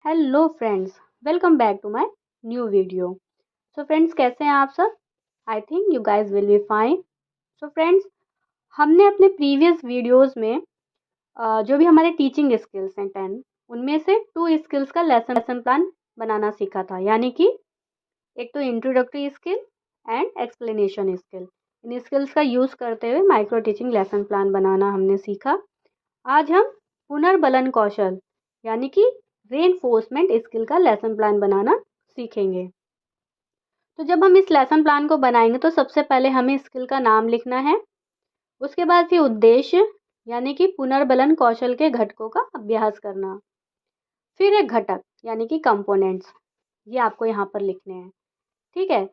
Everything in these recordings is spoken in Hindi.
Hello friends, welcome back to my new video. So friends, कैसे हैं आप सब? I think you guys will be fine. So friends, हमने अपने प्रीवियस वीडियोस में जो भी हमारे टीचिंग स्किल्स हैं 10, उनमें से 2 स्किल्स का लेसन प्लान बनाना सीखा था, यानी कि एक तो introductory skill and explanation skill. In skills का यूज़ करते हुए माइक्रो टीचिंग लेसन प्लान बनाना हमने सीखा। आज हम पुनर्बलन कौशल यानी कि रेनफोर्समेंट स्किल का लेसन प्लान बनाना सीखेंगे। तो जब हम इस लेसन प्लान को बनाएंगे तो सबसे पहले हमें स्किल का नाम लिखना है। उसके बाद फिर उद्देश्य यानी कि पुनर्बलन कौशल के घटकों का अभ्यास करना। फिर एक घटक यानी कि कंपोनेंट्स, ये आपको यहाँ पर लिखने हैं। ठीक है,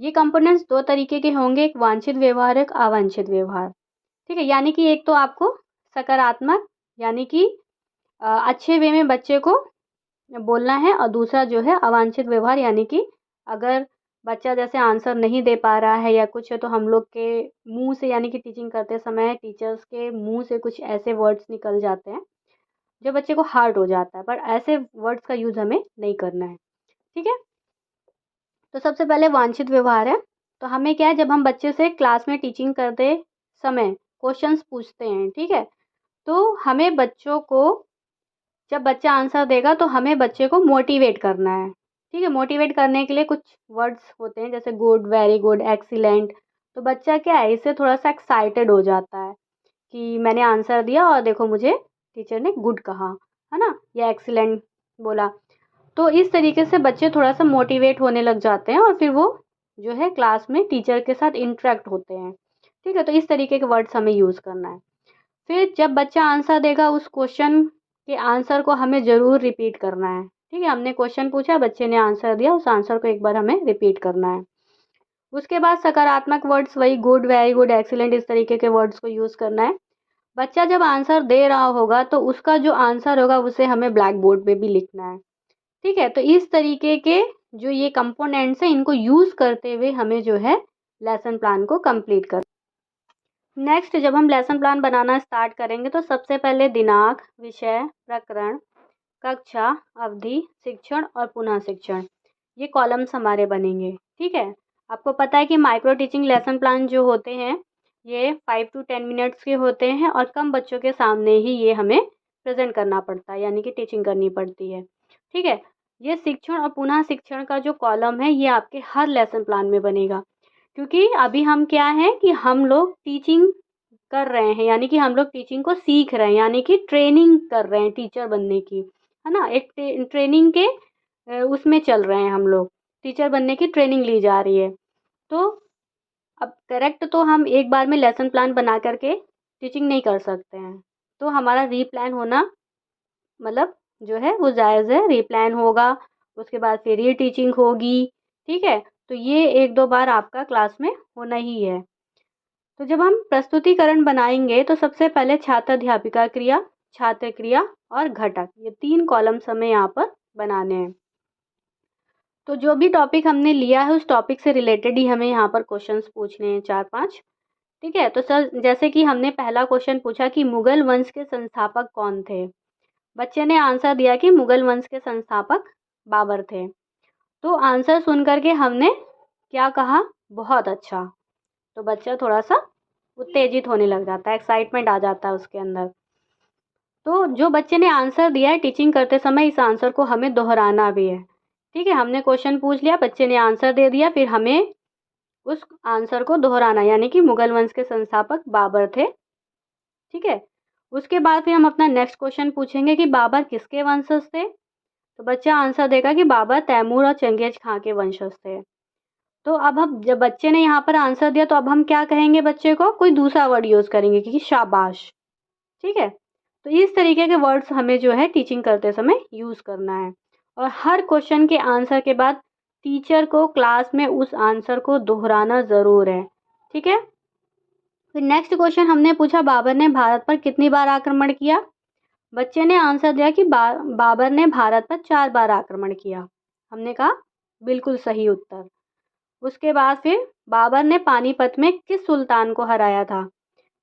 ये कंपोनेंट्स 2 तरीके के होंगे, एक वांछित व्यवहार, एक अवांछित व्यवहार। ठीक है, यानी कि एक तो आपको सकारात्मक यानी कि अच्छे वे में बच्चे को बोलना है, और दूसरा जो है अवांछित व्यवहार, यानी कि अगर बच्चा जैसे आंसर नहीं दे पा रहा है या कुछ है तो हम लोग के मुंह से यानी कि टीचिंग करते समय टीचर्स के मुंह से कुछ ऐसे वर्ड्स निकल जाते हैं जो बच्चे को हार्ड हो जाता है, पर ऐसे वर्ड्स का यूज़ हमें नहीं करना है। ठीक है, तो सबसे पहले वांछित व्यवहार है। तो हमें क्या है, जब हम बच्चे से क्लास में टीचिंग करते समय क्वेश्चंस पूछते हैं, ठीक है, तो हमें बच्चों को, जब बच्चा आंसर देगा तो हमें बच्चे को मोटिवेट करना है। ठीक है, मोटिवेट करने के लिए कुछ वर्ड्स होते हैं जैसे गुड, वेरी गुड, एक्सीलेंट। तो बच्चा क्या है, इससे थोड़ा सा एक्साइटेड हो जाता है कि मैंने आंसर दिया और देखो मुझे टीचर ने गुड कहा, है ना, या एक्सीलेंट बोला। तो इस तरीके से बच्चे थोड़ा सा मोटिवेट होने लग जाते हैं और फिर वो जो है क्लास में टीचर के साथ इंटरेक्ट होते हैं। ठीक है, तो इस तरीके के वर्ड्स हमें यूज़ करना है। फिर जब बच्चा आंसर देगा उस क्वेश्चन के आंसर को हमें ज़रूर रिपीट करना है। ठीक है, हमने क्वेश्चन पूछा, बच्चे ने आंसर दिया, उस आंसर को एक बार हमें रिपीट करना है। उसके बाद सकारात्मक वर्ड्स, वही गुड, वेरी गुड, एक्सीलेंट, इस तरीके के वर्ड्स को यूज़ करना है। बच्चा जब आंसर दे रहा होगा तो उसका जो आंसर होगा उसे हमें ब्लैक बोर्ड पे भी लिखना है। ठीक है, तो इस तरीके के जो ये कंपोनेंट्स हैं, इनको यूज़ करते हुए हमें जो है लेसन प्लान को कंप्लीट कर। नेक्स्ट, जब हम लेसन प्लान बनाना स्टार्ट करेंगे तो सबसे पहले दिनांक, विषय, प्रकरण, कक्षा, अवधि, शिक्षण और पुनः शिक्षण, ये कॉलम्स हमारे बनेंगे। ठीक है, आपको पता है कि माइक्रो टीचिंग लेसन प्लान जो होते हैं ये 5 to 10 मिनट्स के होते हैं और कम बच्चों के सामने ही ये हमें प्रेजेंट करना पड़ता है, यानी कि टीचिंग करनी पड़ती है। ठीक है, ये शिक्षण और पुनः शिक्षण का जो कॉलम है ये आपके हर लेसन प्लान में बनेगा, क्योंकि अभी हम क्या है कि हम लोग टीचिंग कर रहे हैं, यानी कि हम लोग टीचिंग को सीख रहे हैं, यानी कि ट्रेनिंग कर रहे हैं टीचर बनने की, है ना। एक ट्रेनिंग के उसमें चल रहे हैं हम लोग, टीचर बनने की ट्रेनिंग ली जा रही है। तो अब करेक्ट तो हम एक बार में लेसन प्लान बना करके टीचिंग नहीं कर सकते हैं, तो हमारा रीप्लान होना मतलब जो है वो जायज़ है। रीप्लान होगा, उसके बाद फिर री टीचिंग होगी। ठीक है, तो ये 1-2 बार आपका क्लास में होना ही है। तो जब हम प्रस्तुतिकरण बनाएंगे तो सबसे पहले छात्र अध्यापिका क्रिया, छात्र क्रिया और घटक, ये 3 कॉलम्स हमें यहाँ पर बनाने हैं। तो जो भी टॉपिक हमने लिया है उस टॉपिक से रिलेटेड ही हमें यहाँ पर क्वेश्चंस पूछने हैं 4-5। ठीक है, तो सर जैसे कि हमने पहला क्वेश्चन पूछा कि मुगल वंश के संस्थापक कौन थे। बच्चे ने आंसर दिया कि मुगल वंश के संस्थापक बाबर थे। तो आंसर सुन करके हमने क्या कहा, बहुत अच्छा। तो बच्चा थोड़ा सा उत्तेजित होने लग जाता है, एक्साइटमेंट आ जाता है उसके अंदर। तो जो बच्चे ने आंसर दिया है टीचिंग करते समय, इस आंसर को हमें दोहराना भी है। ठीक है, हमने क्वेश्चन पूछ लिया, बच्चे ने आंसर दे दिया, फिर हमें उस आंसर को दोहराना, यानी कि मुगल वंश के संस्थापक बाबर थे। ठीक है, उसके बाद फिर हम अपना नेक्स्ट क्वेश्चन पूछेंगे कि बाबर किसके वंशज थे। तो बच्चा आंसर देगा कि बाबर तैमूर और चंगेज खां के वंशज थे। तो अब हम, जब बच्चे ने यहाँ पर आंसर दिया तो अब हम क्या कहेंगे, बच्चे को कोई दूसरा वर्ड यूज़ करेंगे कि शाबाश। ठीक है, तो इस तरीके के वर्ड्स हमें जो है टीचिंग करते समय यूज़ करना है। और हर क्वेश्चन के आंसर के बाद टीचर को क्लास में उस आंसर को दोहराना ज़रूर है। ठीक है, फिर नेक्स्ट क्वेश्चन हमने पूछा बाबर ने भारत पर कितनी बार आक्रमण किया। बच्चे ने आंसर दिया कि बाबर ने भारत पर 4 बार आक्रमण किया। हमने कहा बिल्कुल सही उत्तर। उसके बाद फिर बाबर ने पानीपत में किस सुल्तान को हराया था।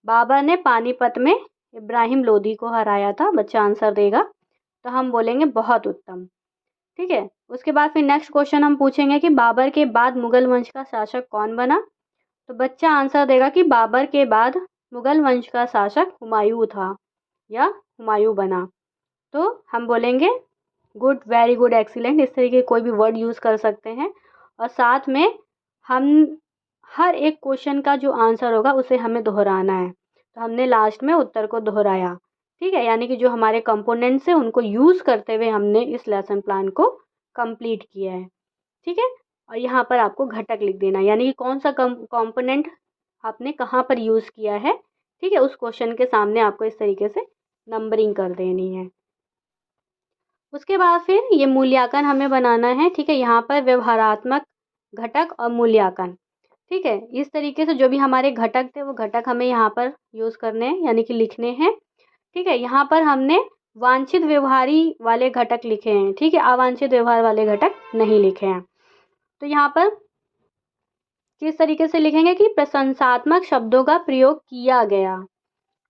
बाबर ने पानीपत में इब्राहिम लोदी को हराया था। बच्चा आंसर देगा तो हम बोलेंगे बहुत उत्तम। ठीक है। उसके बाद फिर नेक्स्ट क्वेश्चन हम पूछेंगे कि बाबर के बाद मुगल वंश का शासक कौन बना। तो बच्चा आंसर देगा कि बाबर के बाद मुगल वंश का शासक हुमायूं था या हुमायूं बना। तो हम बोलेंगे गुड, वेरी गुड, एक्सीलेंट, इस तरीके कोई भी वर्ड यूज़ कर सकते हैं। और साथ में हम हर एक क्वेश्चन का जो आंसर होगा उसे हमें दोहराना है। तो हमने लास्ट में उत्तर को दोहराया, ठीक है, यानी कि जो हमारे कंपोनेंट्स हैं उनको यूज़ करते हुए हमने इस लेसन प्लान को कंप्लीट किया है, ठीक है। और यहाँ पर आपको घटक लिख देना, यानी कि कौन सा कंपोनेंट आपने कहाँ पर यूज़ किया है, ठीक है, उस क्वेश्चन के सामने आपको इस तरीके से नंबरिंग कर देनी है। उसके बाद फिर ये मूल्यांकन हमें बनाना है, ठीक है। यहाँ पर व्यवहारात्मक घटक और मूल्यांकन, ठीक है, इस तरीके से जो भी हमारे घटक थे वो घटक हमें यहाँ पर यूज़ करने हैं, यानी कि लिखने हैं, ठीक है। यहाँ पर हमने वांछित व्यवहारी वाले घटक लिखे हैं, ठीक है, अवांछित व्यवहार वाले घटक नहीं लिखे हैं। तो यहाँ पर किस तरीके से लिखेंगे कि प्रशंसात्मक शब्दों का प्रयोग किया गया,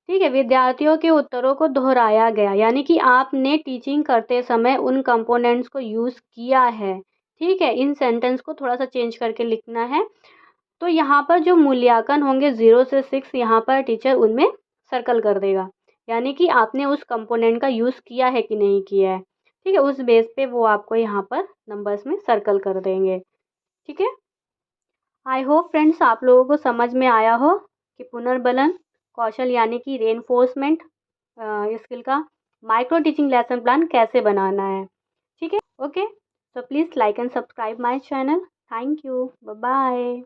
ठीक है, विद्यार्थियों के उत्तरों को दोहराया गया, यानी कि आपने टीचिंग करते समय उन कंपोनेंट्स को यूज़ किया है, ठीक है। इन सेंटेंस को थोड़ा सा चेंज करके लिखना है। तो यहाँ पर जो मूल्यांकन होंगे 0 से 6, यहाँ पर टीचर उनमें सर्कल कर देगा, यानी कि आपने उस कंपोनेंट का यूज़ किया है कि नहीं किया है, ठीक है। उस बेस पे वो आपको यहाँ पर नंबर्स में सर्कल कर देंगे, ठीक है। आई होप फ्रेंड्स आप लोगों को समझ में आया हो कि पुनर्बलन कौशल यानी कि रेनफोर्समेंट स्किल का माइक्रो टीचिंग लेसन प्लान कैसे बनाना है, ठीक है। ओके, तो please like and subscribe my channel. Thank you, bye bye.